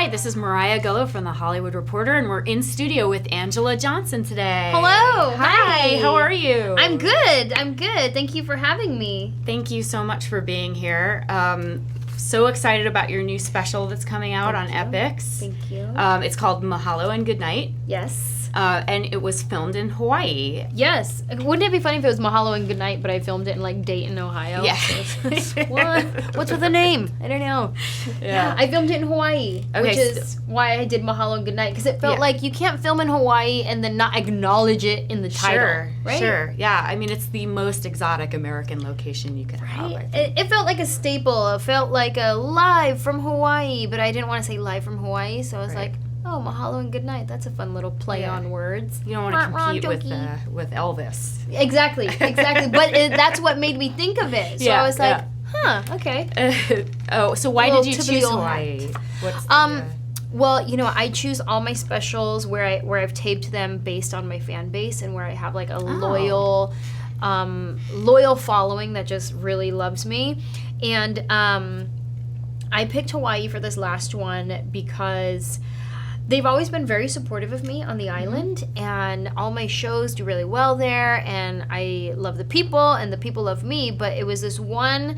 Hi, this is Mariah Gullo from The Hollywood Reporter, and we're in studio with Anjelah Johnson today. Hello. Hi. How are you? I'm good. Thank you for having me. Thank you so much for being here. So excited about your new special that's coming out on Epix. Thank you. It's called Mahalo and Good Night. Yes. And it was filmed in Hawaii. Yes. Wouldn't it be funny if it was Mahalo and Good Night, but I filmed it in like Dayton, Ohio? Yeah. So what? What's with the name? I don't know. Yeah. I filmed it in Hawaii, which is why I did Mahalo and Good Night, because it felt like you can't film in Hawaii and then not acknowledge it in the title. Right? Sure. Yeah. I mean, it's the most exotic American location you could have. I think. It felt like a staple. It felt like a live from Hawaii, but I didn't want to say live from Hawaii, so I was like, oh, Mahalo and Good Night. That's a fun little play on words. You don't want to compete with Elvis. Exactly. But that's what made me think of it. So I was like, okay. So why did you choose Hawaii? Well, I choose all my specials where I've taped them based on my fan base and where I have like a loyal following that just really loves me. And I picked Hawaii for this last one because they've always been very supportive of me on the island, and all my shows do really well there, and I love the people, and the people love me, but it was this one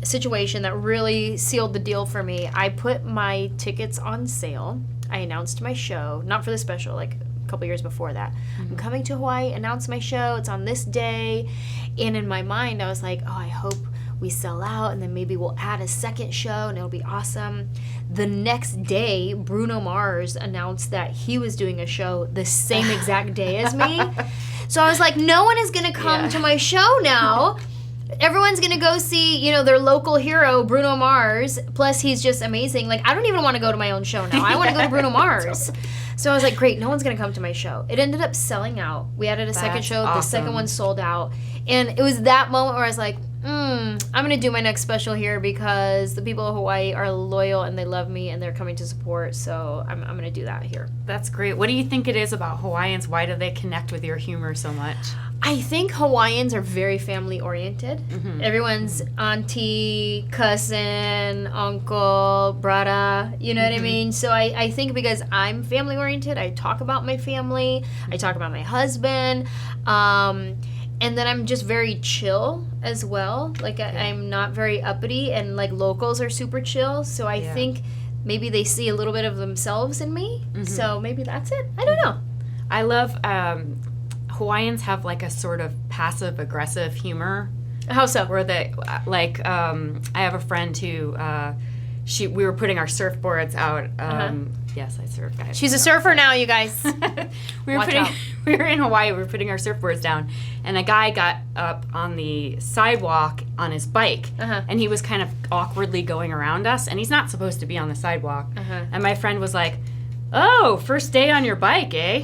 situation that really sealed the deal for me. I put my tickets on sale. I announced my show, not for the special, like a couple years before that. I'm coming to Hawaii, announced my show, it's on this day, and in my mind, I was like, oh, I hope we sell out, and then maybe we'll add a second show, and it'll be awesome. The next day, Bruno Mars announced that he was doing a show the same exact day as me. So I was like, no one is going to come to my show now. Everyone's going to go see, their local hero, Bruno Mars. Plus, he's just amazing. Like, I don't even want to go to my own show now. I want to go to Bruno Mars. So I was like, great, no one's going to come to my show. It ended up selling out. We added a second show. Awesome. The second one sold out. And it was that moment where I was like, I'm going to do my next special here because the people of Hawaii are loyal and they love me and they're coming to support. So I'm going to do that here. That's great. What do you think it is about Hawaiians? Why do they connect with your humor so much? I think Hawaiians are very family oriented. Mm-hmm. Everyone's auntie, cousin, uncle, brother, you know what I mean? So I think because I'm family oriented, I talk about my family, I talk about my husband, and then I'm just very chill as well. Like, I'm not very uppity, and, like, locals are super chill. So I think maybe they see a little bit of themselves in me. Mm-hmm. So maybe that's it. I don't know. I love Hawaiians have, like, a sort of passive-aggressive humor. How so? Where they, like, I have a friend who, we were putting our surfboards out. Yes, I surf, guys. She's a surfer now, you guys. We were in Hawaii. We were putting our surfboards down, and a guy got up on the sidewalk on his bike, and he was kind of awkwardly going around us, and he's not supposed to be on the sidewalk. And my friend was like, "Oh, first day on your bike, eh?"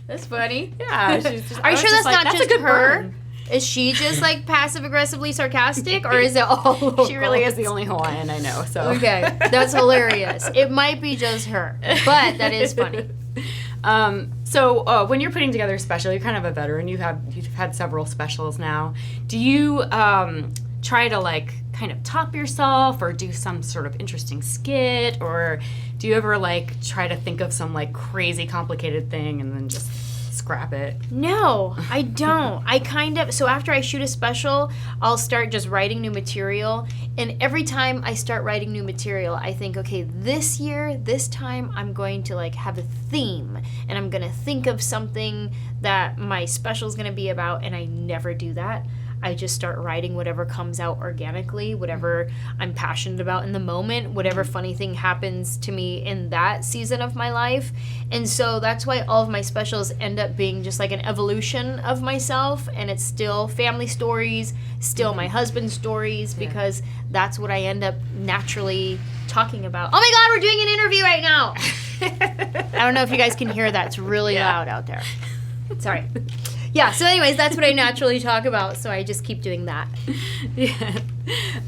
That's funny. Yeah. Are you sure that's not just her? Burn. Is she just like passive aggressively sarcastic, or is it all local? She really is the only Hawaiian I know. So okay, that's hilarious. It might be just her, but that is funny. So when you're putting together a special, you're kind of a veteran. You've had several specials now. Do you try to like kind of top yourself, or do some sort of interesting skit, or do you ever like try to think of some like crazy complicated thing and then just scrap it? No, I don't. So after I shoot a special, I'll start just writing new material. And every time I start writing new material, I think, okay, this time, I'm going to like have a theme. And I'm going to think of something that my special is going to be about. And I never do that. I just start writing whatever comes out organically, whatever I'm passionate about in the moment, whatever funny thing happens to me in that season of my life. And so that's why all of my specials end up being just like an evolution of myself, and it's still family stories, still my husband's stories, because that's what I end up naturally talking about. Oh my God, we're doing an interview right now. I don't know if you guys can hear that. It's really loud out there. Sorry. Yeah, so anyways, that's what I naturally talk about, so I just keep doing that.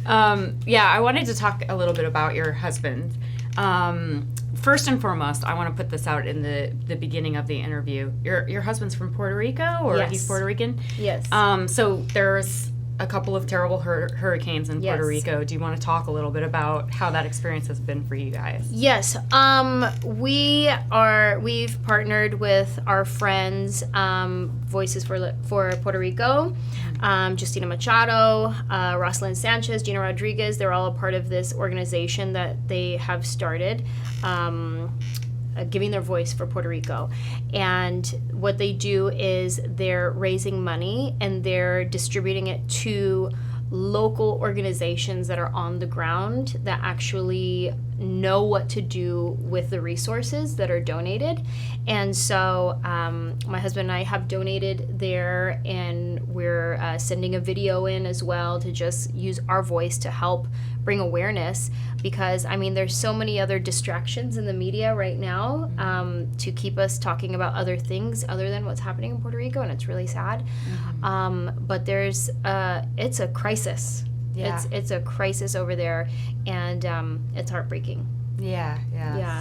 I wanted to talk a little bit about your husband. First and foremost, I want to put this out in the beginning of the interview. Your husband's from Puerto Rico, or yes. He's Puerto Rican? Yes. So there's a couple of terrible hurricanes in Puerto Rico. Do you want to talk a little bit about how that experience has been for you guys? Yes. We've partnered with our friends, Voices for Puerto Rico, Justina Machado, Rosalyn Sanchez, Gina Rodriguez. They're all a part of this organization that they have started, giving their voice for Puerto Rico. And what they do is they're raising money and they're distributing it to local organizations that are on the ground that actually know what to do with the resources that are donated. And so my husband and I have donated there, and we're sending a video in as well to just use our voice to help bring awareness, because I mean there's so many other distractions in the media right now to keep us talking about other things other than what's happening in Puerto Rico, and it's really sad. But there's it's a crisis. It's a crisis over there, and it's heartbreaking. Yeah.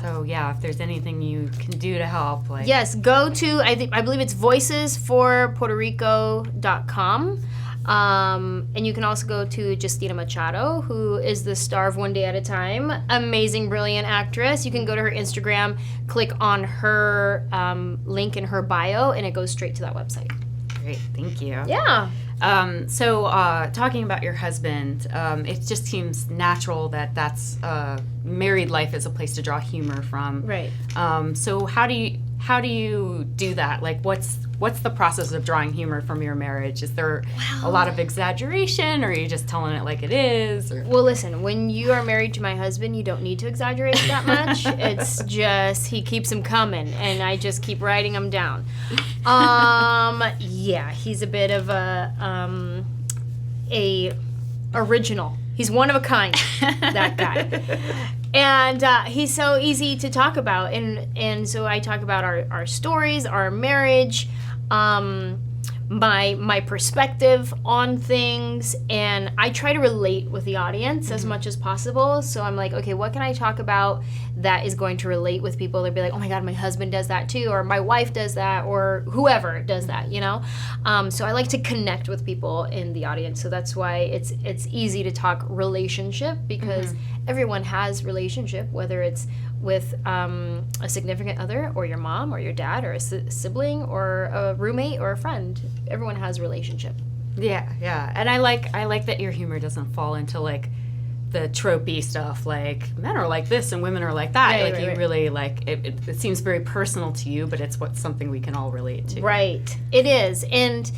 So if there's anything you can do to help, yes, go to I believe it's voicesforpuertorico.com. And you can also go to Justina Machado, who is the star of One Day at a Time. Amazing, brilliant actress. You can go to her Instagram, click on her link in her bio, and it goes straight to that website. Great, thank you. Yeah. So talking about your husband, it just seems natural that's married life is a place to draw humor from. Right. So how do you do that? Like, what's the process of drawing humor from your marriage? Is there a lot of exaggeration, or are you just telling it like it is? Or? Well, listen, when you are married to my husband, you don't need to exaggerate that much. It's just he keeps them coming, and I just keep writing them down. Yeah, he's a bit of a original. He's one of a kind, that guy. And he's so easy to talk about. And so I talk about our stories, our marriage, my perspective on things, and I try to relate with the audience as much as possible. So I'm like, okay, what can I talk about that is going to relate with people? They'll be like, oh my God, my husband does that too, or my wife does that, or whoever does that, you know? So I like to connect with people in the audience. So that's why it's easy to talk relationship, because everyone has relationship, whether it's with a significant other, or your mom, or your dad, or a sibling, or a roommate, or a friend. Everyone has a relationship. Yeah. And I like that your humor doesn't fall into like the tropey stuff, like men are like this and women are like that. Right, really like it seems very personal to you, but it's something we can all relate to. Right. It is. And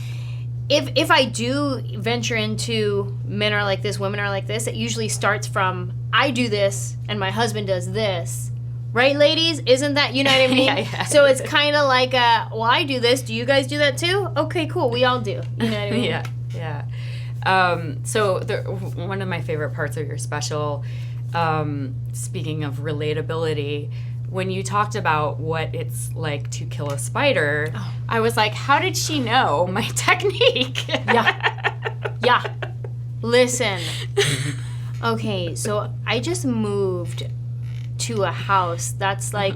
if I do venture into men are like this, women are like this, it usually starts from I do this and my husband does this. Right, ladies? Isn't that, you know what I mean? Yeah. So it's kind of like, well, I do this. Do you guys do that too? Okay, cool. We all do. You know what I mean? Yeah. So one of my favorite parts of your special, speaking of relatability, when you talked about what it's like to kill a spider, I was like, how did she know my technique? Yeah. Listen. Okay, so I just moved to a house that's like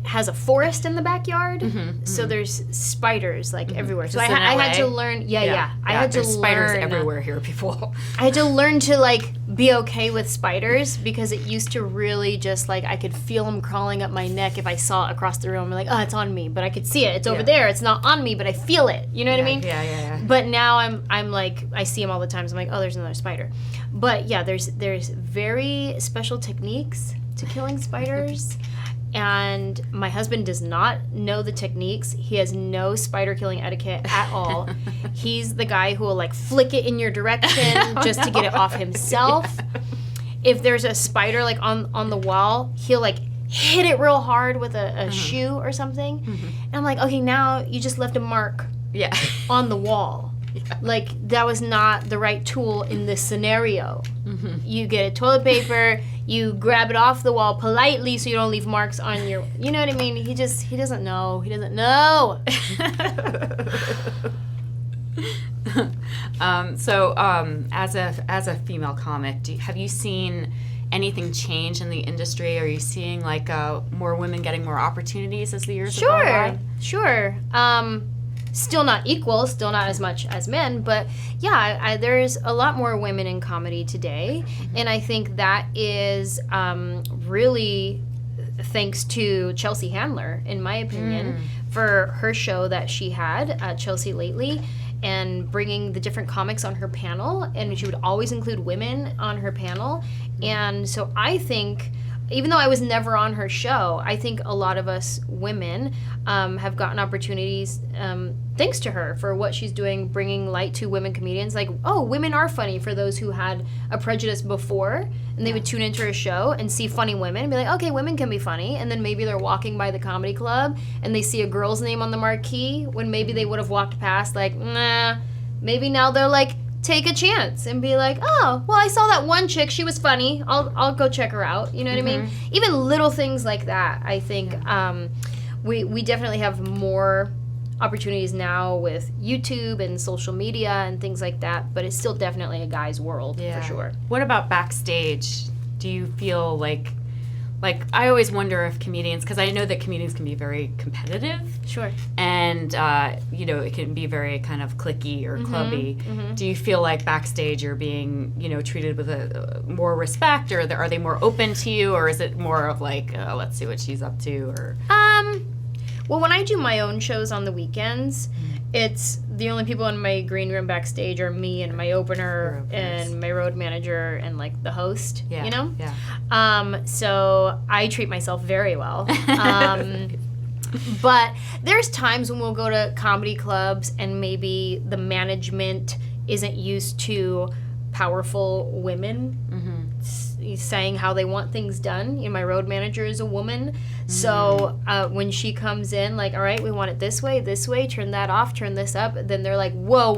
has a forest in the backyard, so there's spiders like everywhere. So I had to learn. I had to learn. Spiders everywhere here, people. I had to learn to like be okay with spiders, because it used to really just like I could feel them crawling up my neck if I saw it across the room. I'm like, oh, it's on me, but I could see it. It's over there. It's not on me, but I feel it. You know what I mean? Yeah. But now I'm like, I see them all the time. So I'm like, oh, there's another spider. But yeah, there's very special techniques to killing spiders. And my husband does not know the techniques. He has no spider killing etiquette at all. He's the guy who will like flick it in your direction just to get it off himself. If there's a spider like on the wall, he'll like hit it real hard with a shoe or something. And I'm like, okay, now you just left a mark on the wall. Like, that was not the right tool in this scenario. You get a toilet paper, you grab it off the wall politely so you don't leave marks on your, you know what I mean? He doesn't know. He doesn't know. As a female comic, have you seen anything change in the industry? Are you seeing like more women getting more opportunities as the years have gone by? Sure. Still not equal, still not as much as men, but yeah, there's a lot more women in comedy today, and I think that is really thanks to Chelsea Handler, in my opinion, for her show that she had, Chelsea Lately, and bringing the different comics on her panel, and she would always include women on her panel. And so I think, even though I was never on her show, I think a lot of us women have gotten opportunities thanks to her for what she's doing, bringing light to women comedians. Like, oh, women are funny, for those who had a prejudice before, and they would tune into her show and see funny women and be like, okay, women can be funny. And then maybe they're walking by the comedy club and they see a girl's name on the marquee when maybe they would have walked past like, nah. Maybe now they're like, take a chance and be like, oh, well, I saw that one chick, she was funny, I'll go check her out. You know what I mean? Even little things like that, I think we definitely have more opportunities now with YouTube and social media and things like that, but it's still definitely a guy's world for sure. What about backstage? Do you feel like I always wonder if comedians, because I know that comedians can be very competitive. Sure. And, it can be very kind of cliquey or clubby. Do you feel like backstage you're being, treated with more respect, or are they more open to you, or is it more of like, let's see what she's up to, or? Well, when I do my own shows on the weekends, it's the only people in my green room backstage are me and my opener and my road manager and like the host, so I treat myself very well. But there's times when we'll go to comedy clubs and maybe the management isn't used to powerful women saying how they want things done. My road manager is a woman, so when she comes in, like, all right, we want it this way, turn that off, turn this up, then they're like, whoa.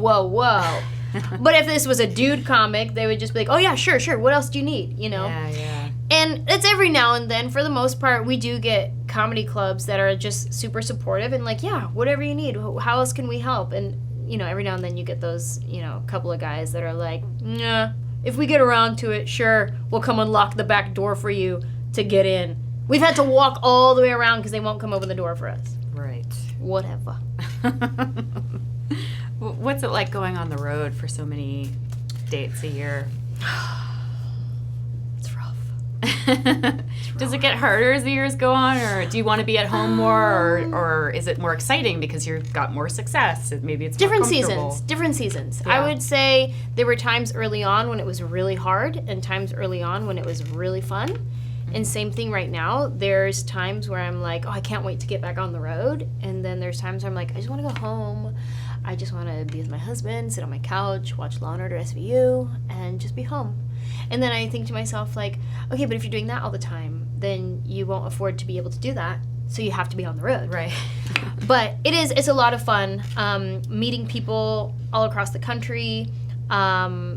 But if this was a dude comic, they would just be like, oh yeah, sure, what else do you need, Yeah. And it's every now and then. For the most part, we do get comedy clubs that are just super supportive and like, yeah, whatever you need, how else can we help? And every now and then you get those, couple of guys that are like, nah, if we get around to it, sure, we'll come unlock the back door for you to get in. We've had to walk all the way around because they won't come open the door for us. Right. Whatever. What's it like going on the road for so many dates a year? It's rough. Does it get harder as the years go on, or do you want to be at home more, or is it more exciting because you've got more success? Maybe it's different more comfortable. Different seasons. Yeah. I would say there were times early on when it was really hard and times early on when it was really fun. And same thing right now. There's times where I'm like, oh, I can't wait to get back on the road. And then there's times where I'm like, I just want to go home. I just want to be with my husband, sit on my couch, watch Law & Order SVU, and just be home. And then I think to myself, like, okay, but if you're doing that all the time, then you won't afford to be able to do that. So you have to be on the road. Right. But it's a lot of fun meeting people all across the country,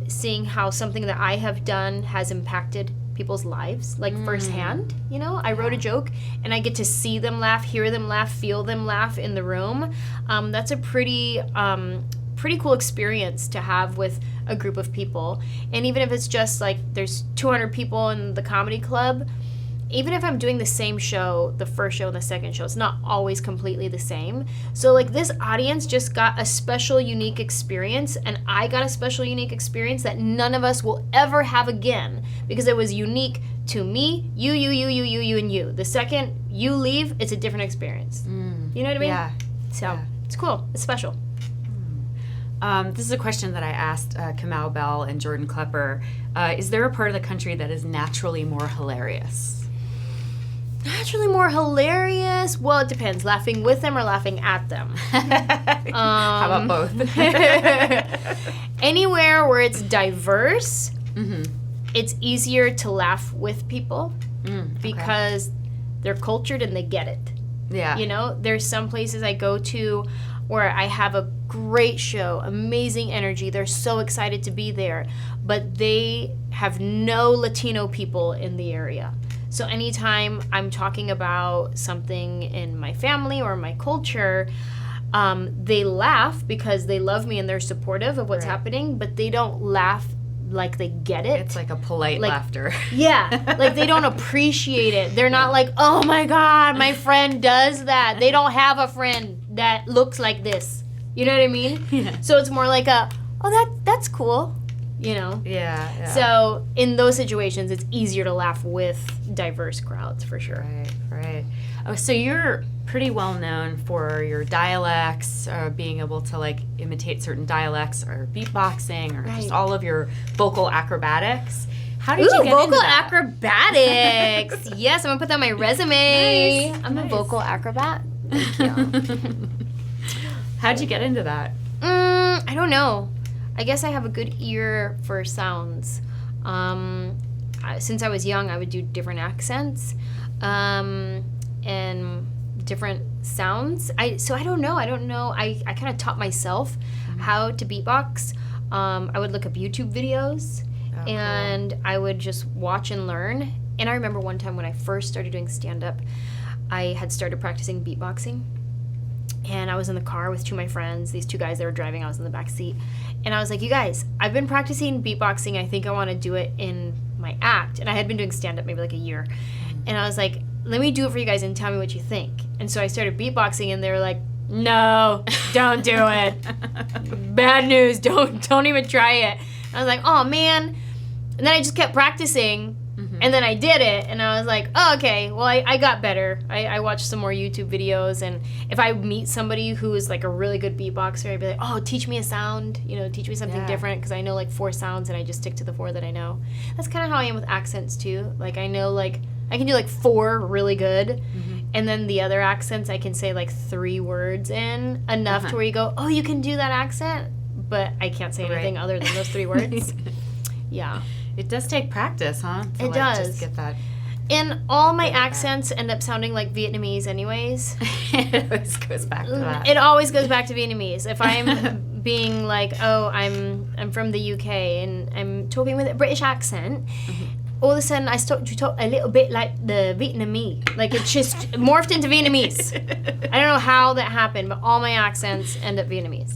seeing how something that I have done has impacted people's lives, like firsthand. I wrote a joke and I get to see them laugh, hear them laugh, feel them laugh in the room. That's a pretty cool experience to have with a group of people. And even if it's just like there's 200 people in the comedy club, even if I'm doing the same show, the first show and the second show, it's not always completely the same. So like this audience just got a special, unique experience, and I got a special, unique experience that none of us will ever have again because it was unique to me, you, and you. The second you leave, it's a different experience. You know what I mean? Yeah. So it's cool. It's special. This is a question that I asked Kamau Bell and Jordan Klepper. Is there a part of the country that is naturally more hilarious? Naturally more hilarious? Well, it depends. Laughing with them or laughing at them? How about both? Anywhere where it's diverse, it's easier to laugh with people because they're cultured and they get it. Yeah. There's some places I go to where I have a great show, amazing energy. They're so excited to be there, but they have no Latino people in the area. So anytime I'm talking about something in my family or my culture, they laugh because they love me and they're supportive of what's happening, but they don't laugh like they get it. It's like a polite laughter. Yeah, like they don't appreciate it. They're not like, oh my God, my friend does that. They don't have a friend that looks like this. You know what I mean? Yeah. So it's more like that's cool, you know? Yeah. So in those situations, it's easier to laugh with diverse crowds, for sure. Right. Oh, so you're pretty well known for your dialects, being able to like imitate certain dialects, or beatboxing, or just all of your vocal acrobatics. How did you get into that? Vocal acrobatics. Yes, I'm gonna put that on my resume. Nice, I'm a vocal acrobat. Thank you. How'd you get into that? I don't know. I guess I have a good ear for sounds. Since I was young, I would do different accents and different sounds. So I don't know. I kind of taught myself how to beatbox. I would look up YouTube videos. And I would just watch and learn. And I remember one time when I first started doing stand-up, I had started practicing beatboxing. And I was in the car with two of my friends, these two guys that were driving. I was in the back seat. And I was like, you guys, I've been practicing beatboxing. I think I want to do it in my act. And I had been doing stand-up maybe like a year. And I was like, let me do it for you guys and tell me what you think. And so I started beatboxing, and they were like, no, don't do it. Bad news. Don't even try it. I was like, oh, man. And then I just kept practicing, and then I did it, and I was like, oh, okay, well, I got better. I watched some more YouTube videos, and if I meet somebody who is, like, a really good beatboxer, I'd be like, oh, teach me a sound, teach me something different, because I know, like, 4 sounds, and I just stick to the 4 that I know. That's kind of how I am with accents, too. Like, I know, like, I can do, like, 4 really good, and then the other accents, I can say, like, 3 words in, enough to where you go, oh, you can do that accent? But I can't say anything other than those 3 words. Yeah. It does take practice, huh? It does. Just get that. And all my accents end up sounding like Vietnamese anyways. It always goes back to that. It always goes back to Vietnamese. If I'm being like, oh, I'm from the UK and I'm talking with a British accent, all of a sudden I start to talk a little bit like the Vietnamese. Like it's just morphed into Vietnamese. I don't know how that happened, but all my accents end up Vietnamese.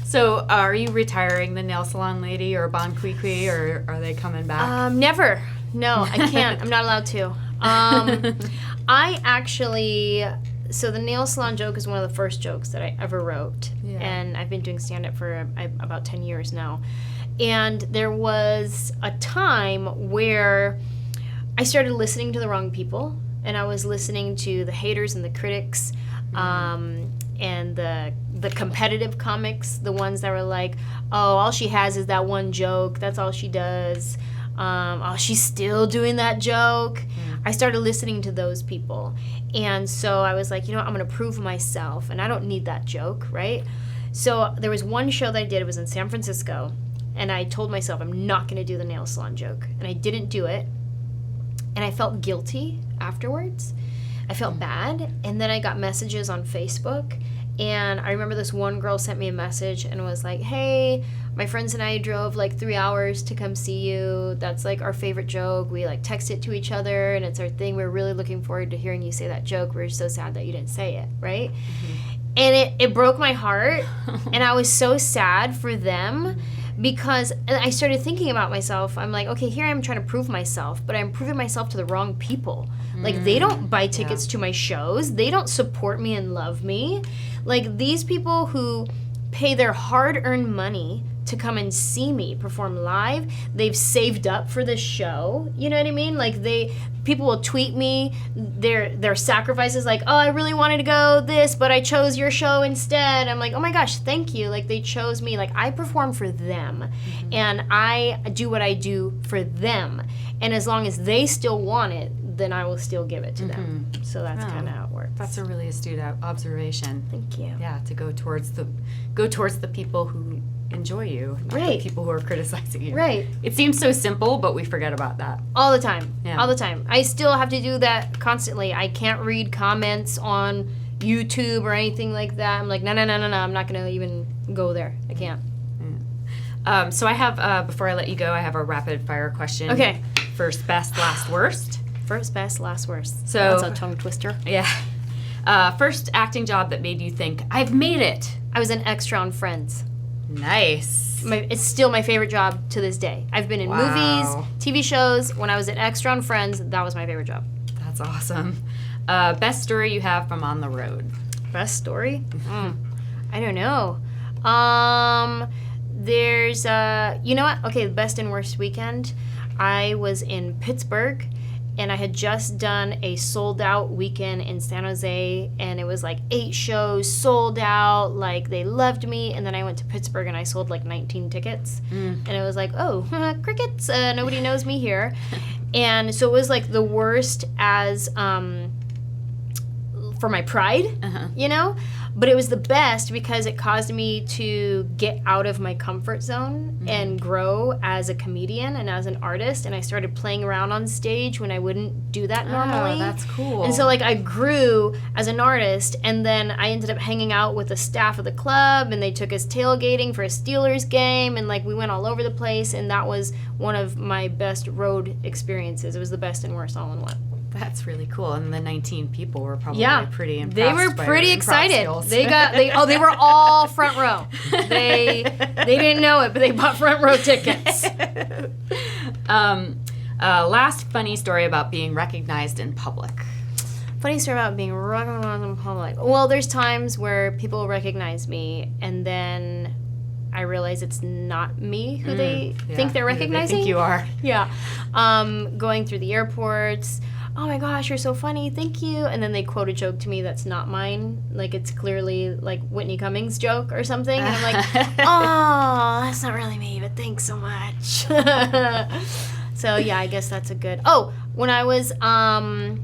So are you retiring the nail salon lady or Bon Kui Kui, or are they coming back? Never. No, I can't. I'm not allowed to. I actually... So the nail salon joke is one of the first jokes that I ever wrote. Yeah. And I've been doing stand-up for about 10 years now. And there was a time where I started listening to the wrong people. And I was listening to the haters and the critics and the competitive comics, the ones that were like, oh, all she has is that one joke. That's all she does. Oh, she's still doing that joke. I started listening to those people. And so I was like, I'm going to prove myself. And I don't need that joke, right? So there was one show that I did. It was in San Francisco. And I told myself, I'm not going to do the nail salon joke. And I didn't do it. And I felt guilty afterwards. I felt bad. And then I got messages on Facebook. And I remember this one girl sent me a message and was like, hey, my friends and I drove like 3 hours to come see you. That's like our favorite joke. We like text it to each other and it's our thing. We're really looking forward to hearing you say that joke. We're so sad that you didn't say it, right? And it broke my heart. And I was so sad for them because I started thinking about myself. I'm like, okay, here I am trying to prove myself, but I'm proving myself to the wrong people. Like they don't buy tickets to my shows. They don't support me and love me. Like these people who pay their hard-earned money to come and see me perform live, they've saved up for this show. You know what I mean? Like people will tweet me their sacrifices, like, oh, I really wanted to go this, but I chose your show instead. I'm like, oh my gosh, thank you. Like they chose me. Like I perform for them and I do what I do for them. And as long as they still want it, then I will still give it to them. So that's kind of how it works. That's a really astute observation. Thank you. Yeah, to go towards the people who enjoy you, not the people who are criticizing you. Right. It seems so simple, but we forget about that. All the time. Yeah. All the time. I still have to do that constantly. I can't read comments on YouTube or anything like that. I'm like, no. I'm not going to even go there. I can't. So I have, before I let you go, I have a rapid fire question. Okay. First best, last worst. First best, last worst. So that's a tongue twister. Yeah. First acting job that made you think, I've made it. I was an extra on Friends. Nice. It's still my favorite job to this day. I've been in movies, TV shows. When I was an extra on Friends, that was my favorite job. That's awesome. Best story you have from on the road. Best story? I don't know. There's, you know what? Okay, the best and worst weekend. I was in Pittsburgh, and I had just done a sold-out weekend in San Jose, and it was like 8 shows, sold out, like they loved me, and then I went to Pittsburgh, and I sold like 19 tickets, and it was like, oh, crickets, nobody knows me here. And so it was like the worst as, for my pride, you know? But it was the best because it caused me to get out of my comfort zone and grow as a comedian and as an artist. And I started playing around on stage when I wouldn't do that normally. Oh, that's cool. And so, like, I grew as an artist. And then I ended up hanging out with the staff of the club. And they took us tailgating for a Steelers game. And, like, we went all over the place. And that was one of my best road experiences. It was the best and worst all in one. That's really cool. And the 19 people were probably pretty impressed. They were by pretty your improv excited. skills. They were all front row. They didn't know it, but they bought front row tickets. Last funny story about being recognized in public. Funny story about being recognized in public. Well, there's times where people recognize me, and then I realize it's not me who they think they're recognizing. They think you are. Yeah. Going through the airports. Oh my gosh, you're so funny, thank you. And then they quote a joke to me that's not mine. Like, it's clearly, like, Whitney Cummings' joke or something. And I'm like, oh, that's not really me, but thanks so much. So, yeah, I guess that's a good... Oh, when I was... I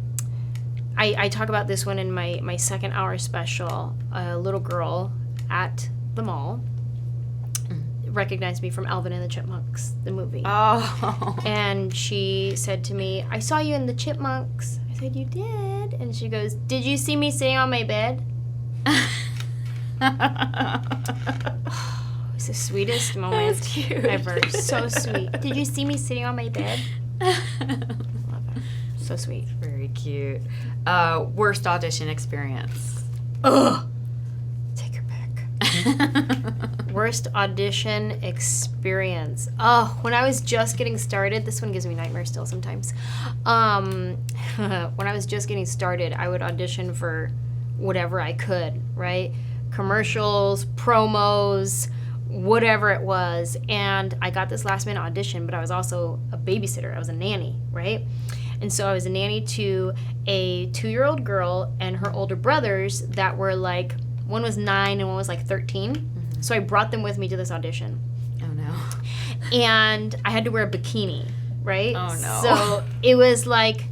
talk about this one in my second hour special. A little girl at the mall recognized me from Alvin and the Chipmunks, the movie. Oh. And she said to me, I saw you in the Chipmunks. I said, you did? And she goes, did you see me sitting on my bed? It's the sweetest moment ever. So sweet. Did you see me sitting on my bed? Love it. So sweet. Very cute. Worst audition experience. Ugh. Take your pick. Worst audition experience. Oh, when I was just getting started, this one gives me nightmares still sometimes. When I was just getting started, I would audition for whatever I could, right? Commercials, promos, whatever it was. And I got this last minute audition, but I was also a babysitter. I was a nanny, right? And so I was a nanny to a 2-year-old girl and her older brothers that were like, one was 9 and one was like 13. So I brought them with me to this audition. Oh, no. And I had to wear a bikini, right? Oh, no. So it was like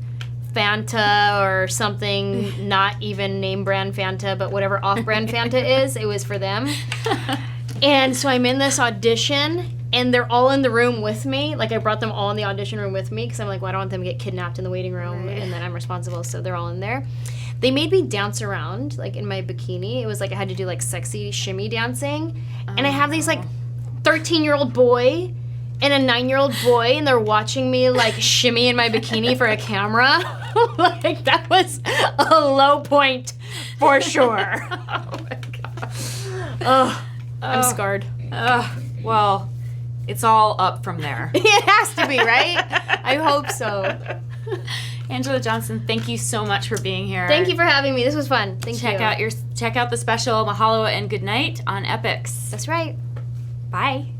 Fanta or something, not even name brand Fanta, but whatever off-brand Fanta is, it was for them. And so I'm in this audition, and they're all in the room with me. Like, I brought them all in the audition room with me because I'm like, well, I don't want them to get kidnapped in the waiting room, and then I'm responsible, so they're all in there. They made me dance around, like, in my bikini. It was like I had to do, like, sexy shimmy dancing. And I have these, like, 13-year-old boy and a 9-year-old boy, and they're watching me, like, shimmy in my bikini for a camera. Like, that was a low point for sure. Oh, my gosh. Oh, I'm scarred. Well, it's all up from there. It has to be, right? I hope so. Anjelah Johnson, thank you so much for being here. Thank you for having me. This was fun. Thank you. Check out the special Mahalo and Good Night on Epix. That's right. Bye.